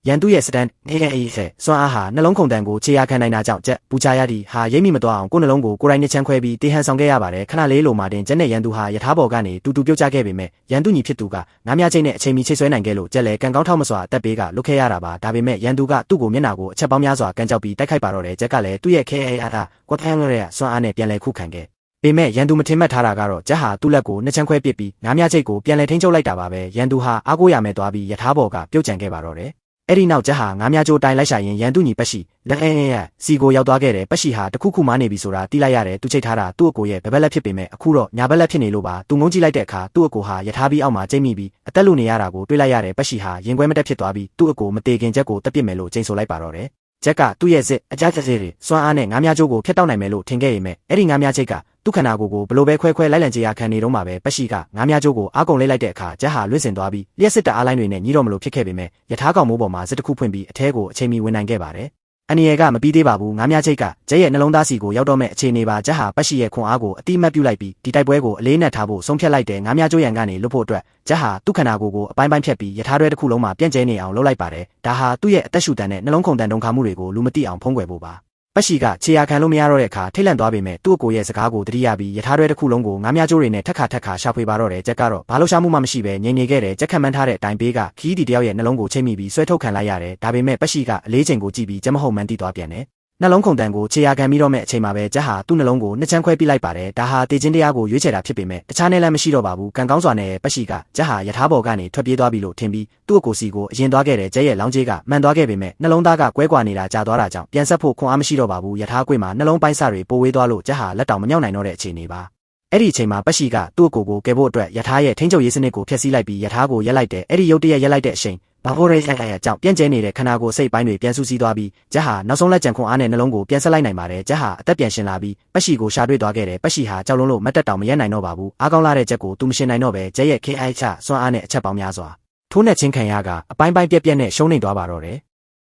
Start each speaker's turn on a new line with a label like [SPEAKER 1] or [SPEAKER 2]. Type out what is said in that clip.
[SPEAKER 1] ရန်သူရဲ့စတန်အေးစွမ်းအားဟာနှလုံးခုန်တန်ကိုခြေရာခံနိုင်တာကြောင့်ပူချရသည်ဟာရိပ်မိမသွားအောင်ကိုယ်နှလုံးကိုကိုယ်တိုင်နှစ်ချမ်းခွဲပြီးတေဟန်ဆောင်ခဲ့ရပါတယ်ခဏလေးလိုမှတင်ကျက်နဲ့ရန်သူဟာယထာဘော်ကနေတူပြုတ်ကျခဲ့ပေမဲ့ရန်သူညီဖြစ်သူကငါးမြချိတ်နဲ့အချိန်မီချိတ်ဆွဲနိုင်ခဲ့လို့ကျက်လဲကန်ကောင်းထောက်မစွာအသက်ပေးကလွတ်ခဲ့ရတာပါဒါပေမဲ့ရန်သူကသူ့ကိုမျက်နှာကိုအချက်ပေါင်းများစွာကန်ကြောက်ပြီးတိုက်ခိုက်ပါတော့တယ်ကျက်ကလည်းသူ့ရဲ့ခဲအားကွက်ထန်းရဲ့စွမ်းအားနဲ့ပြန်လဲခုခံခဲ့ပေမဲ့ရန်သူမထင်မှတ်ထားတာကတော့ကျက်ဟာသူ့လက်ကိုနှစ်ချမ်းခွဲပစ်ပြီးငါးမြချိတ်ကိုပြန်လဲထိန်းချုပ်လိုက်တာပါပဲရန်သူဟာအားကိုးရမယ်သွားပြီးယထာဘော်ကပြုတ်ကျန်ခဲ့ပါတော့တယ်အဲ့ဒီနောက်ကျက်ဟာငါးမြချိုးတိုင်းလိုက်ရှာရင်ရန်သူညီပတ်ရှိလက်စီကိုရောက်သွားခဲ့တယ်ပတ်ရှိဟာတခုခုမှနေပြီဆိုတာတီးလိုက်ရတယ်သူချိတ်ထားတာသူ့အကိုရဲ့ဘက်လက်ဖြစ်ပေမဲ့အခုတော့ညာဘက်လက်ဖြစ်နေလို့ပါသူငုံကြည့်လိုက်တဲ့အခါသူ့အကိုဟာယထာပြီးအောက်မှာကျိတ်မိပြီးအသက်လူနေရတာကိုတွေးလိုက်ရတယ်ပတ်ရှိဟာရင်ခွဲမတက်ဖြစ်သွားပြီးသူ့အကိုမတေခင်ချက်ကိုတက်ပစ်မယ်လို့ကျိန်ဆိုလိုက်ပါတော့တယ်ကျက်ကသူ့ရဲ့စစ်အကြက်တွေစွမ်းအားနဲ့ငါးမြချိုးကိုဖျက်တောက်နိုင်မယ်လို့ထင်ခဲ့ပေမဲ့အဲ့ဒီငါးမြချိတ်ကသူ့ခန္ဓာကိုယ်ကိုဘလို့ပဲခွဲလိုက်လံကြေရခံနေတော့မှာပဲပတ်ရှိကငါးမြချိုးကိုအားကုန်လိုက်တဲ့အခါကျက်ဟာလွင့်စင်သွားပြီးလျှက်စစ်တအားလိုင်းတွေနဲ့ညီတော့မလို့ဖြစ်ခဲ့ပေမဲ့ယထာကောင်မိုးပေါ်မှာစစ်တခုဖွင့်ပြီးအထဲကိုအချိန်မီဝင်နိုင်ခဲ့ပါတယ်အန်ရီယယ်ကမပြီးသေးပါဘူးငါးမြချိတ်ကကျက်ရဲ့နှလုံးသားစီကိုရောက်တော့မဲ့အခြေအနေပါကျက်ဟာပတ်ရှိရဲ့ခွန်အားကိုအတိမတ်ပြုလိုက်ပြီးဒီတိုက်ပွဲကိုအလေးနက်ထားဖို့ဆုံးဖြတ်လိုက်တဲ့ငါးမြချိုးရန်ကနေလွတ်ဖို့အတွက်ကျက်ဟာသူ့ခန္ဓာကိုယ်ကိုအပိုင်းပိုင်းဖြတ်ပြီးယထာတွဲတစ်ခုလုံးမှာပြန့်ကျဲနေအောင်လုပ်လိုက်ပါတယ်ဒါဟာသူ့ရဲ့အသက်ရှူတန်တဲ့နှလုံးခုန်တန်ဒုံခါမှုတွေကိုလူမသိအောင်ဖုံးကွယ်ဖို့ပါပတ်ရှိကခြေရာခံလို့မရတော့တဲ့အခါထိတ်လန့်သွားပေမဲ့သူ့အကိုရဲ့စကားကိုတတိယပြီးယထာတွဲတစ်ခုလုံးကိုငါးမြချိုးတွေနဲ့ထက်ခါရှာဖွေပါတော့တယ်ကျက်ကတော့ဘာလို့ရှာမှုမှမရှိပဲငြိမ်နေခဲ့တယ်ကျက်ခံမှန်းထားတဲ့အတိုင်းဘေးကခီးဒီတယောက်ရဲ့နှလုံးကိုချိတ်မိပြီးဆွဲထုတ်ခံလိုက်ရတယ်ဒါပေမဲ့ပတ်ရှိကအလေးချိန်ကိုကြည့်ပြီးကျက်မဟုတ်မှန်းသိသွားပြန်တယ်နှလုံးခုန်တန်ကိုခြေရာခံပြီးတော့မဲ့အချိန်မှာပဲကျက်ဟာသူ့နှလုံးကိုနှစ်ချမ်းခွဲပြလိုက်ပါတယ်ဒါဟာတေခြင်းတရားကိုရွေးချယ်တာဖြစ်ပေမဲ့တခြားနယ်လမ်းမရှိတော့ပါဘူးကံကောင်းစွာနဲ့ပတ်ရှိကကျက်ဟာယထာဘော်ကနေထွက်ပြေးသွားပြီလို့ထင်ပြီးသူ့အကိုစီကိုအရင်သွားခဲ့တဲ့ကျက်ရဲ့လောင်းကြီးကမှန်သွားခဲ့ပေမဲ့နှလုံးသားကကွဲကွာနေတာကြာသွားတာကြောင့်ပြန်ဆက်ဖို့ခွန်အားမရှိတော့ပါဘူးယထာကွေ့မှာနှလုံးပိုင်းစတွေပိုဝေးသွားလို့ကျက်ဟာလက်တောင်မမြောက်နိုင်တော့တဲ့အခြေအနေပါအဲ့ဒီအချိန်မှာပတ်ရှိကသူ့အကိုကိုကယ်ဖို့အတွက်ယထာရဲ့ထိန်းချုပ်ရေးစနစ်ကိုဖျက်ဆီးလိုက်ပြီးယထာကိုရက်လိုက်တဲ့အဲ့ဒီရုတ်တရက်ရက်လိုက်တဲ့အချိန်ဘာဖို့ရဲကြောင့်ပြန့်ကျဲနေတဲ့ခန္ဓာကိုယ်စိတ်ပိုင်းတွေပြန်ဆူဆီးသွားပြီးကျက်ဟာနောက်ဆုံးလက်ကြံခွန်အားနဲ့နှလုံးကိုပြန်ဆက်လိုက်နိုင်ပါတယ်ကျက်ဟာအသက်ပြန်ရှင်လာပြီးပတ်ရှိကိုရှာတွေ့သွားခဲ့တယ်ပတ်ရှိဟာကြောက်လုံးလို့မတ်တက်တောင်မရက်နိုင်တော့ပါဘူးအားကောင်းလာတဲ့ကျက်ကိုသူမရှင်နိုင်တော့ပဲကျက်ရဲ့ခဲအိုက်ချစွမ်းအားနဲ့အချက်ပေါင်းများစွာထိုးနှက်ချင်းခံရကအပိုင်းပိုင်းပြက်ပြက်နဲ့ရှုံးနေသွားပါတော့တယ်